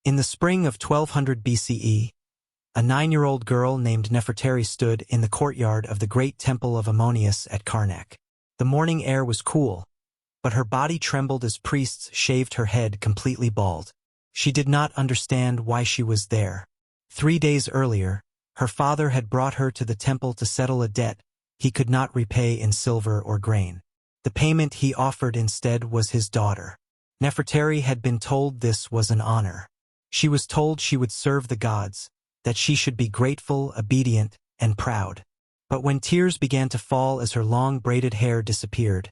In the spring of 1200 BCE, a 9-year-old girl named Nefertari stood in the courtyard of the great temple of Ammonius at Karnak. The morning air was cool, but her body trembled as priests shaved her head completely bald. She did not understand why she was there. 3 days earlier, her father had brought her to the temple to settle a debt he could not repay in silver or grain. The payment he offered instead was his daughter. Nefertari had been told this was an honor. She was told she would serve the gods, that she should be grateful, obedient, and proud. But when tears began to fall as her long braided hair disappeared,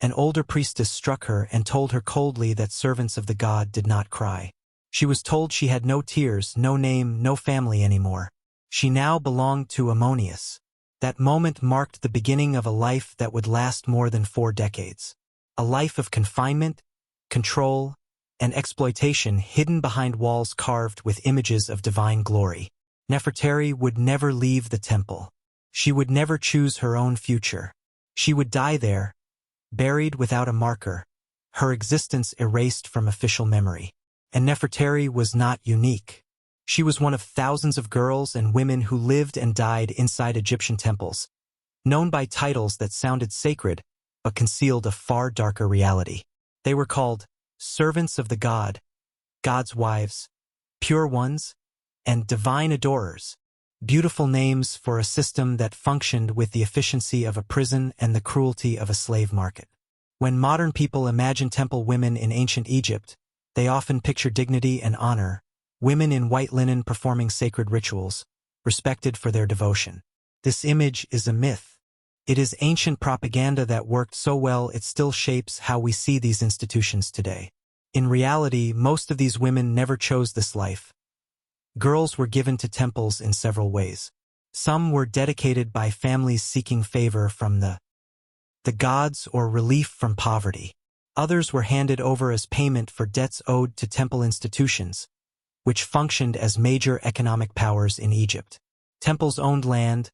an older priestess struck her and told her coldly that servants of the god did not cry. She was told she had no tears, no name, no family anymore. She now belonged to Ammonius. That moment marked the beginning of a life that would last more than 4 decades. A life of confinement, control, and exploitation hidden behind walls carved with images of divine glory. Nefertari would never leave the temple. She would never choose her own future. She would die there, buried without a marker, her existence erased from official memory. And Nefertari was not unique. She was one of thousands of girls and women who lived and died inside Egyptian temples, known by titles that sounded sacred but concealed a far darker reality. They were called servants of the god, God's wives, pure ones, and divine adorers, beautiful names for a system that functioned with the efficiency of a prison and the cruelty of a slave market. When modern people imagine temple women in ancient Egypt, they often picture dignity and honor, women in white linen performing sacred rituals, respected for their devotion. This image is a myth. It is ancient propaganda that worked so well it still shapes how we see these institutions today. In reality, most of these women never chose this life. Girls were given to temples in several ways. Some were dedicated by families seeking favor from the gods or relief from poverty. Others were handed over as payment for debts owed to temple institutions, which functioned as major economic powers in Egypt. Temples owned land,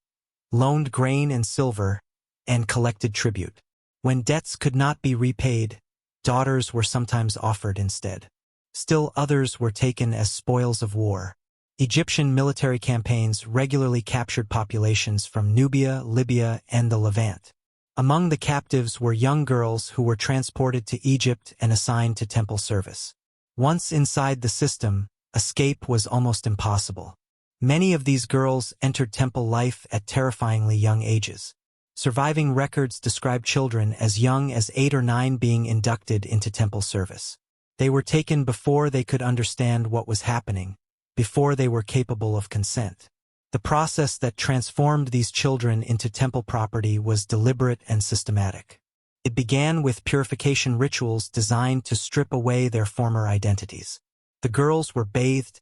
loaned grain and silver, and collected tribute. When debts could not be repaid, daughters were sometimes offered instead. Still others were taken as spoils of war. Egyptian military campaigns regularly captured populations from Nubia, Libya, and the Levant. Among the captives were young girls who were transported to Egypt and assigned to temple service. Once inside the system, escape was almost impossible. Many of these girls entered temple life at terrifyingly young ages. Surviving records describe children as young as 8 or 9 being inducted into temple service. They were taken before they could understand what was happening, before they were capable of consent. The process that transformed these children into temple property was deliberate and systematic. It began with purification rituals designed to strip away their former identities. The girls were bathed,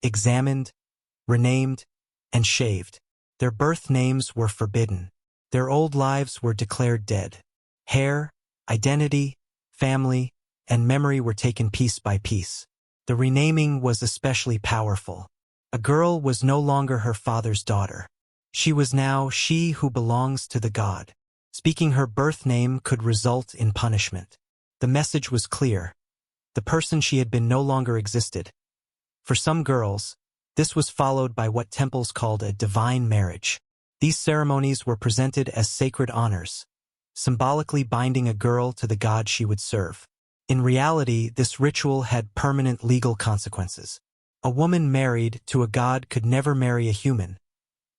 examined, renamed, and shaved. Their birth names were forbidden. Their old lives were declared dead. Hair, identity, family, and memory were taken piece by piece. The renaming was especially powerful. A girl was no longer her father's daughter. She was now she who belongs to the god. Speaking her birth name could result in punishment. The message was clear. The person she had been no longer existed. For some girls, this was followed by what temples called a divine marriage. These ceremonies were presented as sacred honors, symbolically binding a girl to the god she would serve. In reality, this ritual had permanent legal consequences. A woman married to a god could never marry a human,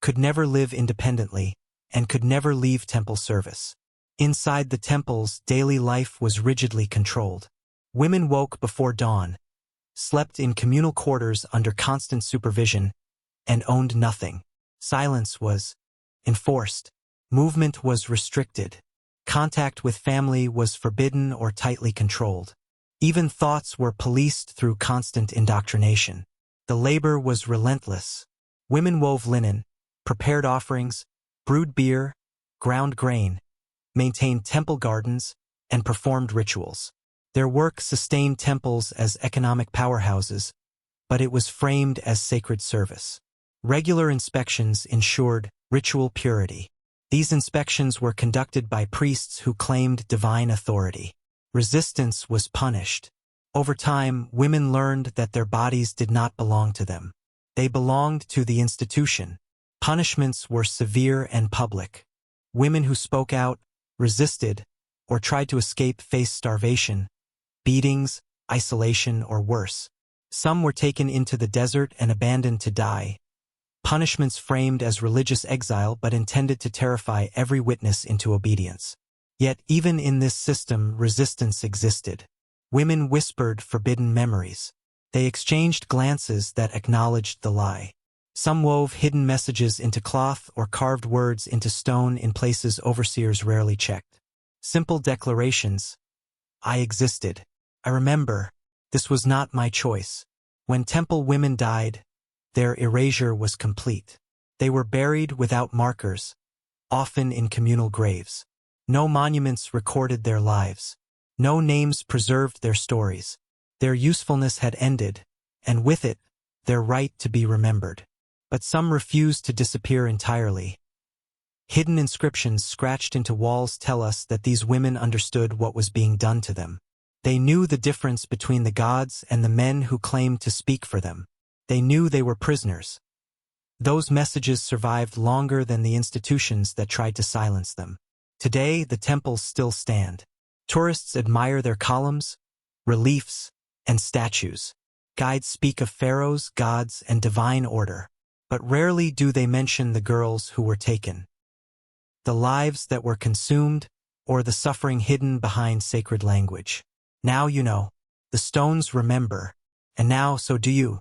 could never live independently, and could never leave temple service. Inside the temples, daily life was rigidly controlled. Women woke before dawn, slept in communal quarters under constant supervision, and owned nothing. Silence was enforced. Movement was restricted. Contact with family was forbidden or tightly controlled. Even thoughts were policed through constant indoctrination. The labor was relentless. Women wove linen, prepared offerings, brewed beer, ground grain, maintained temple gardens, and performed rituals. Their work sustained temples as economic powerhouses, but it was framed as sacred service. Regular inspections ensured ritual purity. These inspections were conducted by priests who claimed divine authority. Resistance was punished. Over time, women learned that their bodies did not belong to them. They belonged to the institution. Punishments were severe and public. Women who spoke out, resisted, or tried to escape faced starvation, beatings, isolation, or worse. Some were taken into the desert and abandoned to die. Punishments framed as religious exile but intended to terrify every witness into obedience. Yet even in this system, resistance existed. Women whispered forbidden memories. They exchanged glances that acknowledged the lie. Some wove hidden messages into cloth or carved words into stone in places overseers rarely checked. Simple declarations. I existed. I remember. This was not my choice. When temple women died, their erasure was complete. They were buried without markers, often in communal graves. No monuments recorded their lives. No names preserved their stories. Their usefulness had ended, and with it, their right to be remembered. But some refused to disappear entirely. Hidden inscriptions scratched into walls tell us that these women understood what was being done to them. They knew the difference between the gods and the men who claimed to speak for them. They knew they were prisoners. Those messages survived longer than the institutions that tried to silence them. Today, the temples still stand. Tourists admire their columns, reliefs, and statues. Guides speak of pharaohs, gods, and divine order. But rarely do they mention the girls who were taken, the lives that were consumed, or the suffering hidden behind sacred language. Now you know. The stones remember, and now so do you.